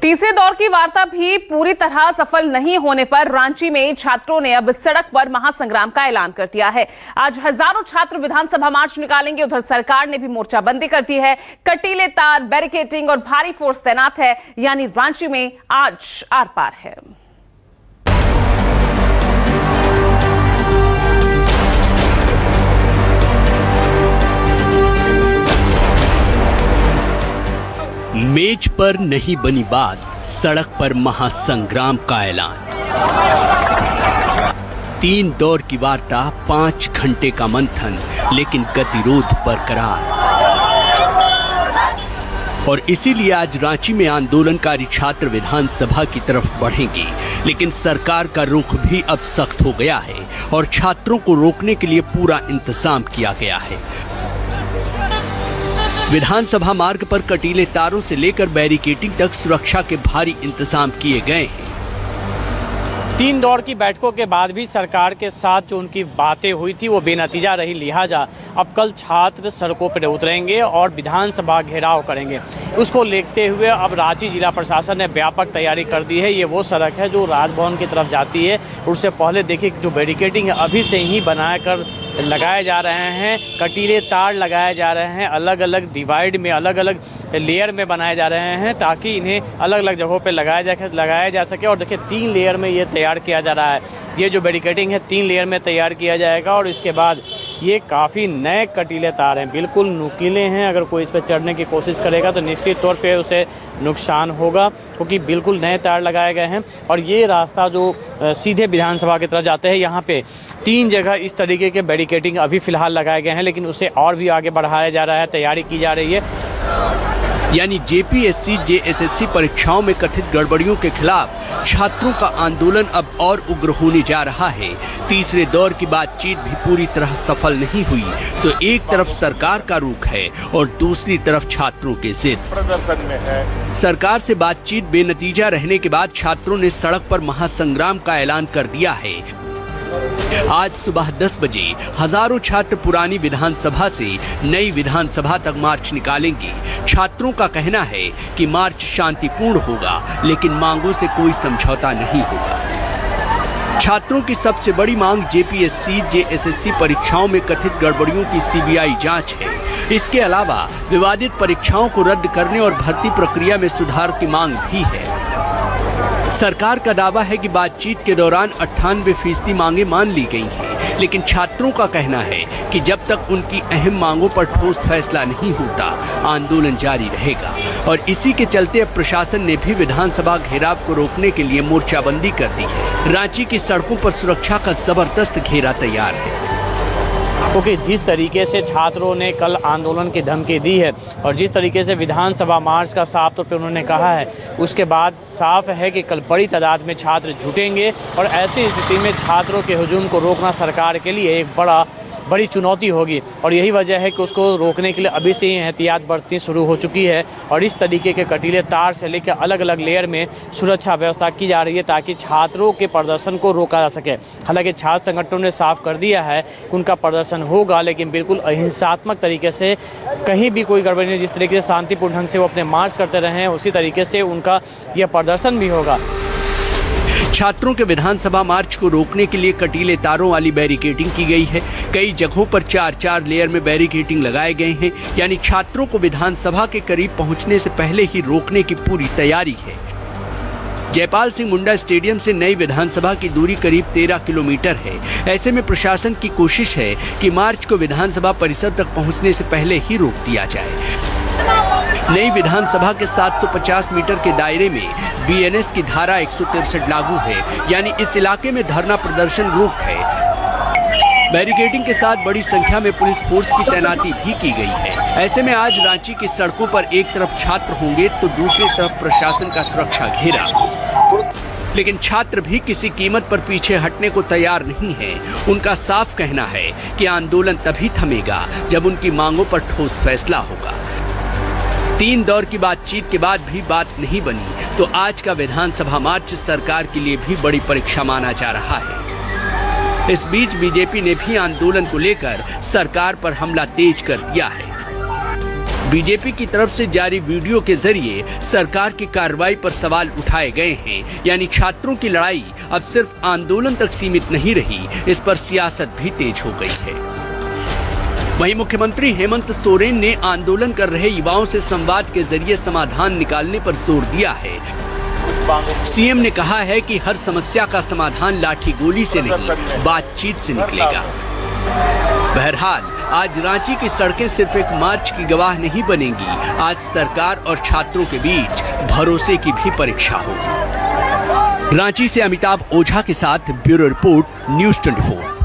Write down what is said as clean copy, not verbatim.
तीसरे दौर की वार्ता भी पूरी तरह सफल नहीं होने पर रांची में छात्रों ने अब सड़क पर महासंग्राम का ऐलान कर दिया है। आज हजारों छात्र विधानसभा मार्च निकालेंगे। उधर सरकार ने भी मोर्चाबंदी कर दी है। कटीले तार, बैरिकेडिंग और भारी फोर्स तैनात है, यानी रांची में आज आर पार है। मेज पर नहीं बनी बात, सड़क पर महासंग्राम का ऐलान। 3 दौर की वार्ता, 5 घंटे का मंथन, लेकिन गतिरोध बरकरार। और इसीलिए आज रांची में आंदोलनकारी छात्र विधानसभा की तरफ बढ़ेंगे, लेकिन सरकार का रुख भी अब सख्त हो गया है और छात्रों को रोकने के लिए पूरा इंतजाम किया गया है। विधानसभा मार्ग पर कटीले तारों से लेकर बैरिकेडिंग तक सुरक्षा के भारी इंतजाम किए गए हैं। 3 दौर की बैठकों के बाद भी सरकार के साथ जो उनकी बातें हुई थी वो बेनतीजा रही, लिहाजा अब कल छात्र सड़कों पर उतरेंगे और विधानसभा घेराव करेंगे। उसको देखते हुए अब रांची जिला प्रशासन ने व्यापक तैयारी कर दी है। ये वो सड़क है जो राजभवन की तरफ जाती है। उससे पहले देखिए जो बैरिकेडिंग अभी से ही बनाकर लगाए जा रहे हैं, कटीले तार लगाए जा रहे हैं, अलग अलग डिवाइड में, अलग अलग लेयर में बनाए जा रहे हैं ताकि इन्हें अलग अलग जगहों पे लगाया जा सके। और देखिए 3 लेयर में ये तैयार किया जा रहा है। ये जो बैरिकेडिंग है 3 लेयर में तैयार किया जाएगा और इसके बाद ये काफ़ी नए कटीले तार हैं, बिल्कुल नुकीले हैं। अगर कोई इस पर चढ़ने की कोशिश करेगा तो निश्चित तौर पे उसे नुकसान होगा, क्योंकि बिल्कुल नए तार लगाए गए हैं। और ये रास्ता जो सीधे विधानसभा की तरफ जाते हैं, यहाँ पे 3 जगह इस तरीके के बैरिकेडिंग अभी फिलहाल लगाए गए हैं, लेकिन उसे और भी आगे बढ़ाया जा रहा है, तैयारी की जा रही है। यानी जेपीएससी जेएसएससी परीक्षाओं में कथित गड़बड़ियों के खिलाफ छात्रों का आंदोलन अब और उग्र होने जा रहा है। तीसरे दौर की बातचीत भी पूरी तरह सफल नहीं हुई तो एक तरफ सरकार का रुख है और दूसरी तरफ छात्रों के जिद प्रदर्शन में है। सरकार से बातचीत बेनतीजा रहने के बाद छात्रों ने सड़क पर महासंग्राम का ऐलान कर दिया है। आज सुबह 10 बजे हजारों छात्र पुरानी विधानसभा से नई विधानसभा तक मार्च निकालेंगे। छात्रों का कहना है कि मार्च शांतिपूर्ण होगा, लेकिन मांगों से कोई समझौता नहीं होगा। छात्रों की सबसे बड़ी मांग जेपीएससी जेएसएससी परीक्षाओं में कथित गड़बड़ियों की सीबीआई जांच है। इसके अलावा विवादित परीक्षाओं को रद्द करने और भर्ती प्रक्रिया में सुधार की मांग भी है। सरकार का दावा है कि बातचीत के दौरान 98% मांगे मान ली गई हैं, लेकिन छात्रों का कहना है कि जब तक उनकी अहम मांगों पर ठोस फैसला नहीं होता, आंदोलन जारी रहेगा। और इसी के चलते अब प्रशासन ने भी विधानसभा घेराव को रोकने के लिए मोर्चाबंदी कर दी है। रांची की सड़कों पर सुरक्षा का जबरदस्त घेरा तैयार है, क्योंकि जिस तरीके से छात्रों ने कल आंदोलन की धमकी दी है और जिस तरीके से विधानसभा मार्च का साफ तौर पे उन्होंने कहा है, उसके बाद साफ है कि कल बड़ी तादाद में छात्र जुटेंगे और ऐसी स्थिति में छात्रों के हुजूम को रोकना सरकार के लिए एक बड़ी चुनौती होगी। और यही वजह है कि उसको रोकने के लिए अभी से ही एहतियात बरतनी शुरू हो चुकी है और इस तरीके के कटीले तार से लेकर अलग अलग लेयर में सुरक्षा व्यवस्था की जा रही है ताकि छात्रों के प्रदर्शन को रोका जा सके। हालांकि छात्र संगठनों ने साफ कर दिया है कि उनका प्रदर्शन होगा, लेकिन बिल्कुल अहिंसात्मक तरीके से, कहीं भी कोई गड़बड़ी नहीं। जिस तरीके से शांतिपूर्ण ढंग से वो अपने मार्च करते रहे हैं, उसी तरीके से उनका यह प्रदर्शन भी होगा। छात्रों के विधानसभा मार्च को रोकने के लिए कटीले तारों वाली बैरिकेडिंग की गई है। कई जगहों पर 4-4 लेयर में बैरिकेडिंग लगाए गए हैं, यानी छात्रों को विधानसभा के करीब पहुंचने से पहले ही रोकने की पूरी तैयारी है। जयपाल सिंह मुंडा स्टेडियम से नई विधानसभा की दूरी करीब 13 किलोमीटर है। ऐसे में प्रशासन की कोशिश है कि मार्च को विधानसभा परिसर तक पहुंचने से पहले ही रोक दिया जाए। नई विधानसभा के 750 मीटर के दायरे में बीएनएस की धारा 163 लागू है, यानी इस इलाके में धरना प्रदर्शन रोक है। बैरिकेडिंग के साथ बड़ी संख्या में पुलिस फोर्स की तैनाती भी की गई है। ऐसे में आज रांची की सड़कों पर एक तरफ छात्र होंगे तो दूसरी तरफ प्रशासन का सुरक्षा घेरा। लेकिन छात्र भी किसी कीमत पर पीछे हटने को तैयार नहीं है। उनका साफ कहना है कि आंदोलन तभी थमेगा जब उनकी मांगों पर ठोस फैसला होगा। 3 दौर की बातचीत के बाद भी बात नहीं बनी तो आज का विधानसभा मार्च सरकार के लिए भी बड़ी परीक्षा माना जा रहा है। इस बीच बीजेपी ने भी आंदोलन को लेकर सरकार पर हमला तेज कर दिया है। बीजेपी की तरफ से जारी वीडियो के जरिए सरकार की कार्रवाई पर सवाल उठाए गए हैं। यानी छात्रों की लड़ाई अब सिर्फ आंदोलन तक सीमित नहीं रही, इस पर सियासत भी तेज हो गई है। वहीं मुख्यमंत्री हेमंत सोरेन ने आंदोलन कर रहे युवाओं से संवाद के जरिए समाधान निकालने पर जोर दिया है। सीएम ने कहा है कि हर समस्या का समाधान लाठी गोली से नहीं, बातचीत से निकलेगा। बहरहाल आज रांची की सड़कें सिर्फ एक मार्च की गवाह नहीं बनेंगी, आज सरकार और छात्रों के बीच भरोसे की भी परीक्षा होगी। रांची से अमिताभ ओझा के साथ ब्यूरो रिपोर्ट, न्यूज़ 24।